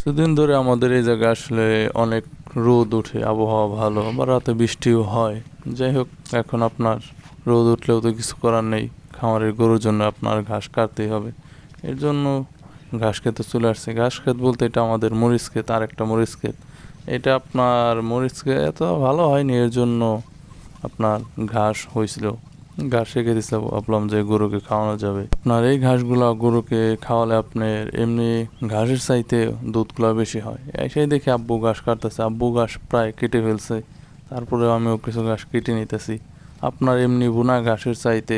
কিছুদিন ধরে আমাদের এই জায়গায় আসলে অনেক রোদ ওঠে, আবহাওয়া ভালো, বা রাতে বৃষ্টিও হয়। যাই হোক, এখন আপনার রোদ উঠলেও তো কিছু করার নেই, খামারের গরুর জন্য আপনার ঘাস কাটতেই হবে। এর জন্য ঘাস খেতে চলে আসছে। ঘাস ক্ষেত বলতে এটা আমাদের মরিচ ক্ষেত, আর একটা মরিচ ক্ষেত। এটা আপনার মরিচ ক্ষেত এত ভালো হয়নি, এর জন্য আপনার ঘাস হয়েছিল, ঘাস রেখে দিয়েছিল, ভাবলাম যে গরুকে খাওয়ানো যাবে। আপনার এই ঘাসগুলা গরুকে খাওয়ালে আপনার এমনি ঘাসের চাইতে দুধগুলা বেশি হয়। সেই দেখে আব্বু ঘাস কাটতেছে, আব্বু ঘাস প্রায় কেটে ফেলছে, তারপরেও আমিও কিছু ঘাস কেটে নিতেছি। আপনার এমনি বুনা ঘাসের চাইতে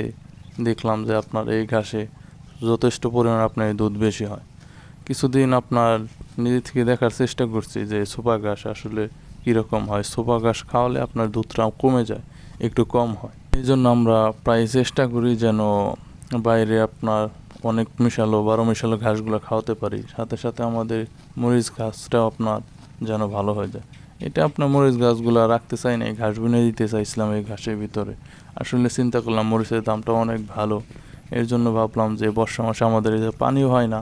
দেখলাম যে আপনার এই ঘাসে যথেষ্ট পরিমাণ আপনার দুধ বেশি হয়। কিছুদিন আপনার নিজে থেকে দেখার চেষ্টা করছি যে সুপার ঘাস আসলে কীরকম হয়। সুপার ঘাস খাওয়ালে আপনার দুধটা কমে যায়, একটু কম হয়। এই জন্য আমরা প্রায় চেষ্টা করি যেন বাইরে আপনার অনেক মিশালো 12 মিশালো ঘাসগুলো খাওয়াতে পারি। সাথে সাথে আমাদের মরিচ গাছটাও আপনার যেন ভালো হয়ে যায়। এটা আপনার মরিচ গাছগুলো রাখতে চাই না, এই ঘাস বুনে দিতে চাইছিলাম এই ঘাসের ভিতরে। আসলে চিন্তা করলাম মরিচের দামটা অনেক ভালো, এর জন্য ভাবলাম যে বর্ষা মাসে আমাদের এই যে পানিও হয় না,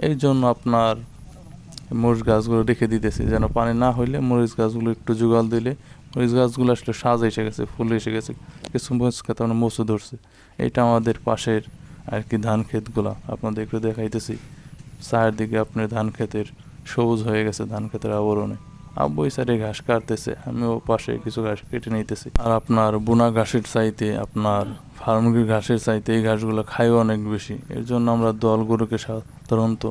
এই জন্য আপনার মরিচ গাছগুলো রেখে দিতেছি, যেন পানি না হইলে মরিচ গাছগুলো একটু জোগাল দিলে মরিচ গাছগুলো আসলে সাজ এসে গেছে, ফুল এসে গেছে, কিছু মরিচ গাছ মানে মচু ধরছে। এটা আমাদের পাশের আর কি ধান ক্ষেতগুলো আপনাদের একটু দেখাইতেছি। চারদিকে আপনার ধান ক্ষেতের সবুজ হয়ে গেছে, ধান ক্ষেতের আবরণে। আব্বু এই সাইডে ঘাস কাটতেছে, আমিও পাশে কিছু ঘাস কেটে নিতেছি। আর আপনার বুনা ঘাসের চাইতে আপনার ফার্মের ঘাসের চাইতে এই ঘাসগুলো খাইও অনেক বেশি। এর জন্য আমরা দল গরুকে সাধারণত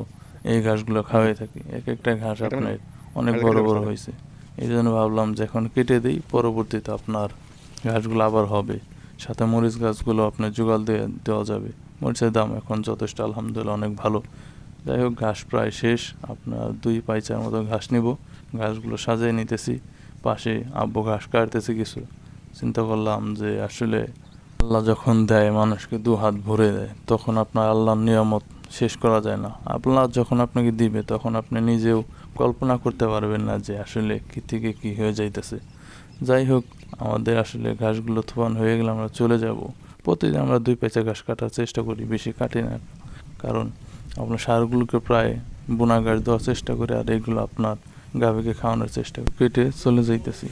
এই ঘাসগুলো খাওয়াই থাকি। এক একটা ঘাস আপনার অনেক বড় বড় হয়েছে, এই জন্য ভাবলাম যে এখন কেটে দিই, পরবর্তীতে আপনার ঘাসগুলো আবার হবে। সাথে মরিচ গাছগুলো আপনার জোগাল দিয়ে দেওয়া যাবে। মরিচের দাম এখন যথেষ্ট আলহামদুলিল্লাহ অনেক ভালো। যাই হোক, ঘাস প্রায় শেষ, আপনার 2 পাইচার মতো ঘাস নিব। ঘাসগুলো সাজিয়ে নিতেছি, পাশে আব্বু ঘাস কাটতেছে কিছু। চিন্তা করলাম যে আসলে আল্লাহ যখন দেয় মানুষকে 2 হাত ভরে দেয়, তখন আপনার আল্লাহর নিয়ামত শেষ করা যায় না। আল্লাহ যখন আপনাকে দিবে তখন আপনি নিজেও কল্পনা করতে পারবেন না যে আসলে কী থেকে কী হয়ে যাইতেছে। যাই হোক, আমাদের আসলে ঘাসগুলো থোয়ান হয়ে গেলে আমরা চলে যাব। প্রতিদিন আমরা 2 পেঁচা ঘাস কাটার চেষ্টা করি, বেশি কাটি না, কারণ আপনার সারগুলোকে প্রায় বোনা ঘাস দেওয়ার চেষ্টা করি, আর এগুলো আপনার গাভীকে খাওয়ানোর চেষ্টা করি। কেটে চলে যাইতেছি।